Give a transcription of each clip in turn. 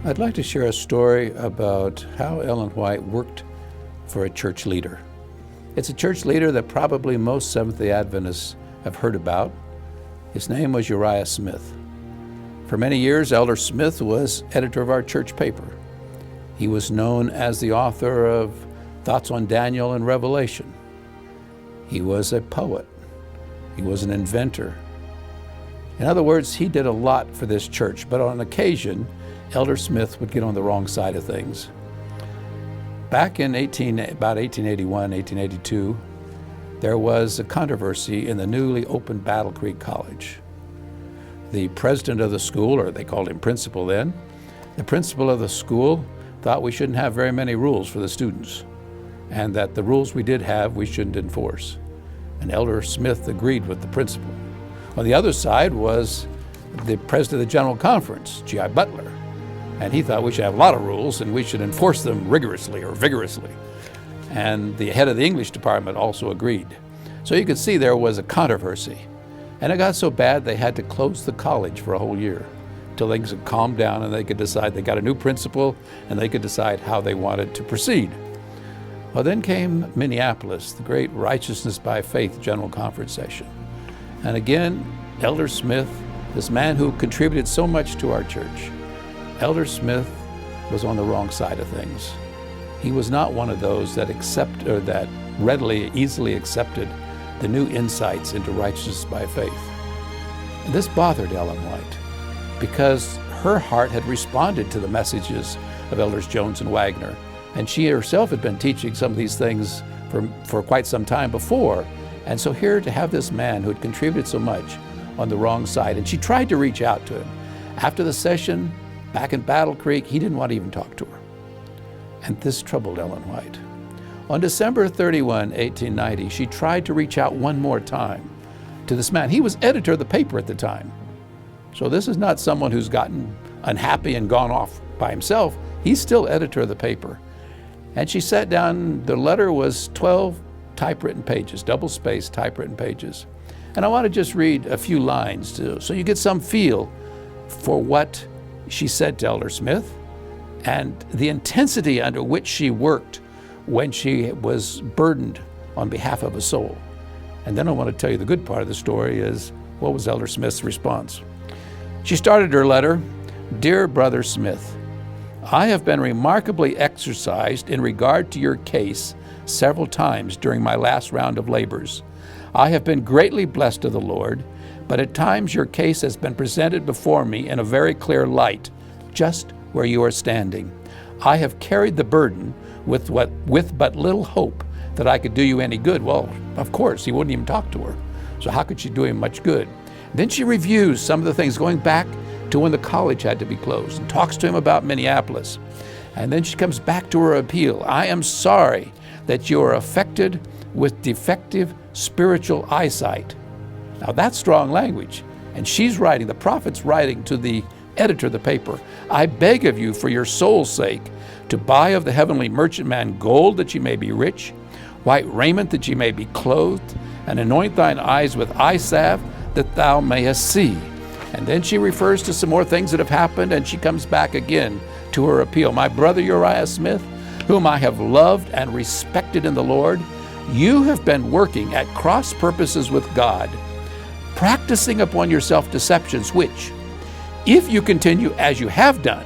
I'd like to share a story about how Ellen White worked for a church leader. It's a church leader that probably most Seventh-day Adventists have heard about. His name was Urías Smith. For many years, Elder Smith was editor of our church paper. He was known as the author of Thoughts on Daniel and Revelation. He was a poet. He was an inventor. In other words, he did a lot for this church, but on occasion, Elder Smith would get on the wrong side of things. Back in about 1881, 1882, there was a controversy in the newly opened Battle Creek College. The president of the school, or they called him principal then, the principal of the school thought we shouldn't have very many rules for the students, and that the rules we did have, we shouldn't enforce. And Elder Smith agreed with the principal. On the other side was the president of the General Conference, G.I. Butler, and he thought we should have a lot of rules and we should enforce them rigorously or vigorously. And the head of the English department also agreed. So you could see there was a controversy. And it got so bad they had to close the college for a whole year till things had calmed down and they could decide. They got a new principal and they could decide how they wanted to proceed. Well, then came Minneapolis, the great Righteousness by Faith General Conference session. And again, Elder Smith, this man who contributed so much to our church, Elder Smith was on the wrong side of things. He was not one of those that easily accepted the new insights into righteousness by faith. And this bothered Ellen White because her heart had responded to the messages of Elders Jones and Wagner, and she herself had been teaching some of these things for quite some time before. And so here to have this man who had contributed so much on the wrong side, and she tried to reach out to him. After the session, back in Battle Creek, he didn't want to even talk to her. And this troubled Ellen White. On December 31, 1890, she tried to reach out one more time to this man. He was editor of the paper at the time. So this is not someone who's gotten unhappy and gone off by himself. He's still editor of the paper. And she sat down, the letter was 12 typewritten pages, double-spaced typewritten pages. And I want to just read a few lines so you get some feel for what she said to Elder Smith and the intensity under which she worked when she was burdened on behalf of a soul. And then I want to tell you the good part of the story is what was Elder Smith's response. She started her letter, "Dear Brother Smith, I have been remarkably exercised in regard to your case several times during my last round of labors. I have been greatly blessed of the Lord, but at times your case has been presented before me in a very clear light, just where you are standing. I have carried the burden with but little hope that I could do you any good." Well, of course, he wouldn't even talk to her. So how could she do him much good? Then she reviews some of the things going back to when the college had to be closed and talks to him about Minneapolis. And then she comes back to her appeal. "I am sorry that you are affected with defective spiritual eyesight." Now that's strong language. And she's writing, the prophet's writing to the editor of the paper, "I beg of you for your soul's sake to buy of the heavenly merchantman gold that ye may be rich, white raiment that ye may be clothed, and anoint thine eyes with eye salve that thou mayest see." And then she refers to some more things that have happened, and she comes back again to her appeal. "My brother Urías Smith, whom I have loved and respected in the Lord, you have been working at cross purposes with God, practicing upon yourself deceptions which, if you continue as you have done,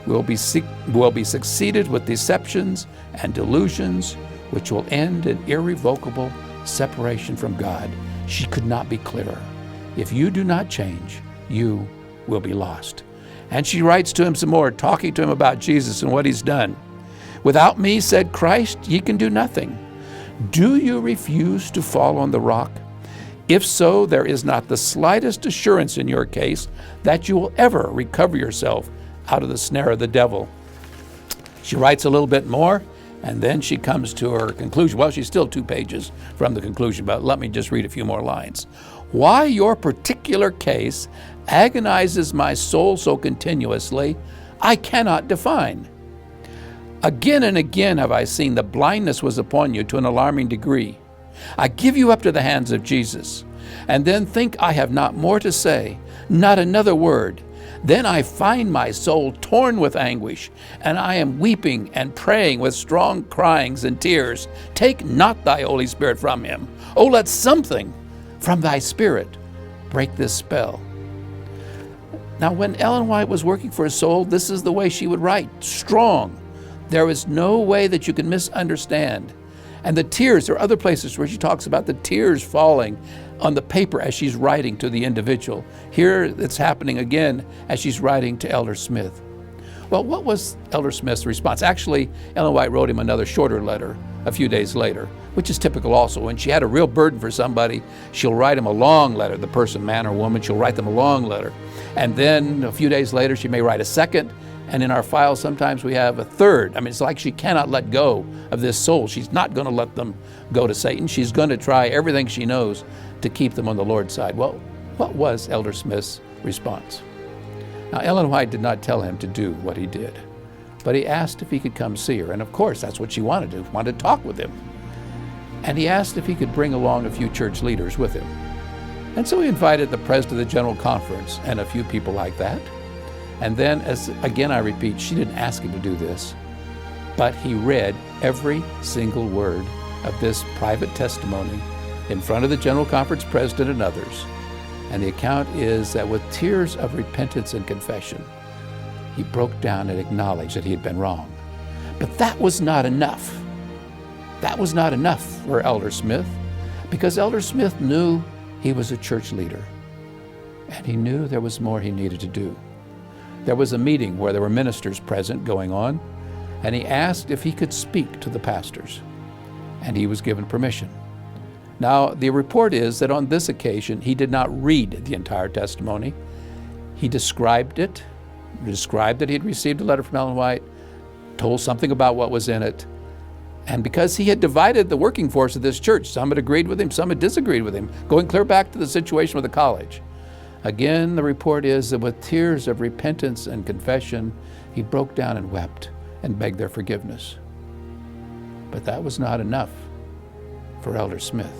will be succeeded with deceptions and delusions which will end in irrevocable separation from God." She could not be clearer. If you do not change, you will be lost. And she writes to him some more, talking to him about Jesus and what he's done. "Without me, said Christ, ye can do nothing. Do you refuse to fall on the rock? If so, there is not the slightest assurance in your case that you will ever recover yourself out of the snare of the devil." She writes a little bit more, and then she comes to her conclusion. Well, she's still 2 pages from the conclusion, but let me just read a few more lines. "Why your particular case agonizes my soul so continuously, I cannot define. Again and again have I seen the blindness was upon you to an alarming degree. I give you up to the hands of Jesus, and then think I have not more to say, not another word. Then I find my soul torn with anguish, and I am weeping and praying with strong cryings and tears. Take not thy Holy Spirit from him. Oh, let something from thy Spirit break this spell. Now, when Ellen White was working for a soul, this is the way she would write, strong. There is no way that you can misunderstand. And the tears, there are other places where she talks about the tears falling on the paper as she's writing to the individual. Here it's happening again as she's writing to Elder Smith. Well, what was Elder Smith's response? Actually, Ellen White wrote him another shorter letter a few days later, which is typical also. When she had a real burden for somebody, she'll write him a long letter, the person, man or woman, she'll write them a long letter. And then a few days later, she may write a second. And in our files, sometimes we have a third. I mean, it's like she cannot let go of this soul. She's not going to let them go to Satan. She's going to try everything she knows to keep them on the Lord's side. Well, what was Elder Smith's response? Now, Ellen White did not tell him to do what he did, but he asked if he could come see her. And of course, that's what she wanted to, wanted to talk with him. And he asked if he could bring along a few church leaders with him. And so he invited the president of the General Conference and a few people like that. And then, as again I repeat, she didn't ask him to do this, but he read every single word of this private testimony in front of the General Conference president and others. And the account is that with tears of repentance and confession, he broke down and acknowledged that he had been wrong. But that was not enough. That was not enough for Elder Smith, because Elder Smith knew he was a church leader, and he knew there was more he needed to do. There was a meeting where there were ministers present going on, and he asked if he could speak to the pastors, and he was given permission. Now, the report is that on this occasion, he did not read the entire testimony. He described it, described that he had received a letter from Ellen White, told something about what was in it, and because he had divided the working force of this church, some had agreed with him, some had disagreed with him, going clear back to the situation with the college. Again, the report is that with tears of repentance and confession, he broke down and wept and begged their forgiveness. But that was not enough for Elder Smith,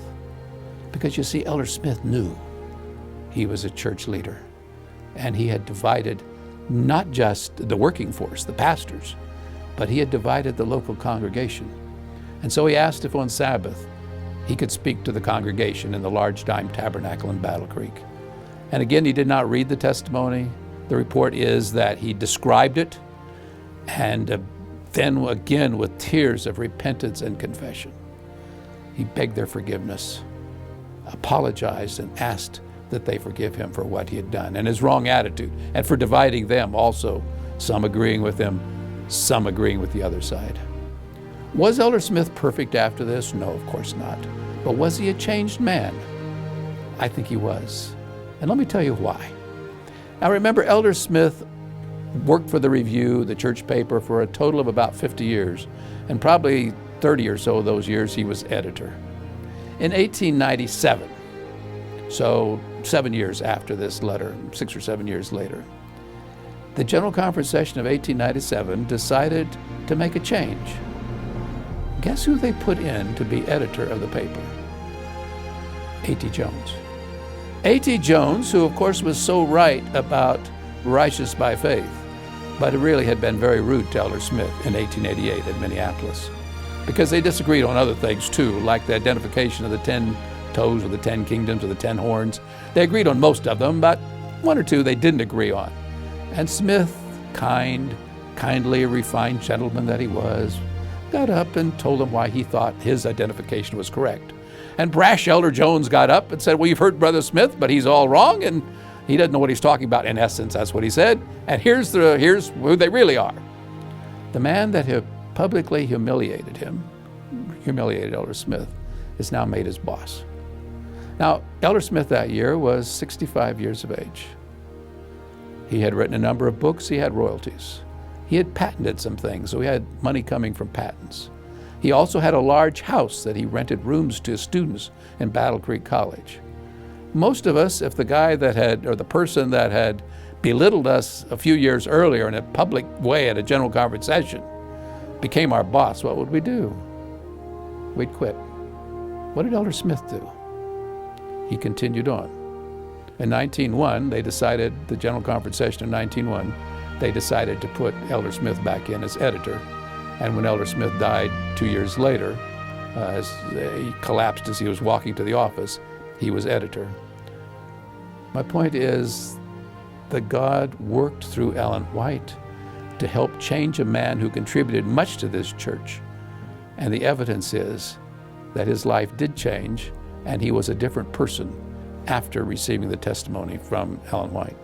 because you see, Elder Smith knew he was a church leader, and he had divided not just the working force, the pastors, but he had divided the local congregation. And so he asked if on Sabbath he could speak to the congregation in the large dime tabernacle in Battle Creek. And again, he did not read the testimony. The report is that he described it, and then again, with tears of repentance and confession, he begged their forgiveness, apologized, and asked that they forgive him for what he had done and his wrong attitude, and for dividing them also, some agreeing with him, some agreeing with the other side. Was Elder Smith perfect after this? No, of course not. But was he a changed man? I think he was. And let me tell you why. Now remember, Elder Smith worked for the Review, the church paper, for a total of about 50 years, and probably 30 or so of those years he was editor. In 1897, so 7 years after this letter, 6 or 7 years later, the General Conference session of 1897 decided to make a change. Guess who they put in to be editor of the paper? A.T. Jones. A.T. Jones, who of course was so right about righteous by faith, but it really had been very rude to Elder Smith in 1888 in Minneapolis, because they disagreed on other things too, like the identification of the 10 toes or the 10 kingdoms or the 10 horns. They agreed on most of them, but one or two they didn't agree on. And Smith, kindly refined gentleman that he was, got up and told them why he thought his identification was correct. And brash Elder Jones got up and said, well, you've heard Brother Smith, but he's all wrong, and he doesn't know what he's talking about. In essence, that's what he said. And here's who they really are. The man that had publicly humiliated Elder Smith, is now made his boss. Now, Elder Smith that year was 65 years of age. He had written a number of books. He had royalties. He had patented some things, so he had money coming from patents. He also had a large house that he rented rooms to students in Battle Creek College. Most of us, if the guy that had, or the person that had belittled us a few years earlier in a public way at a general conference session became our boss, what would we do? We'd quit. What did Elder Smith do? He continued on. In 1901, they decided, the general conference session in 1901, they decided to put Elder Smith back in as editor. And when Elder Smith died 2 years later, as he collapsed as he was walking to the office, he was editor. My point is that God worked through Ellen White to help change a man who contributed much to this church. And the evidence is that his life did change, and he was a different person after receiving the testimony from Ellen White.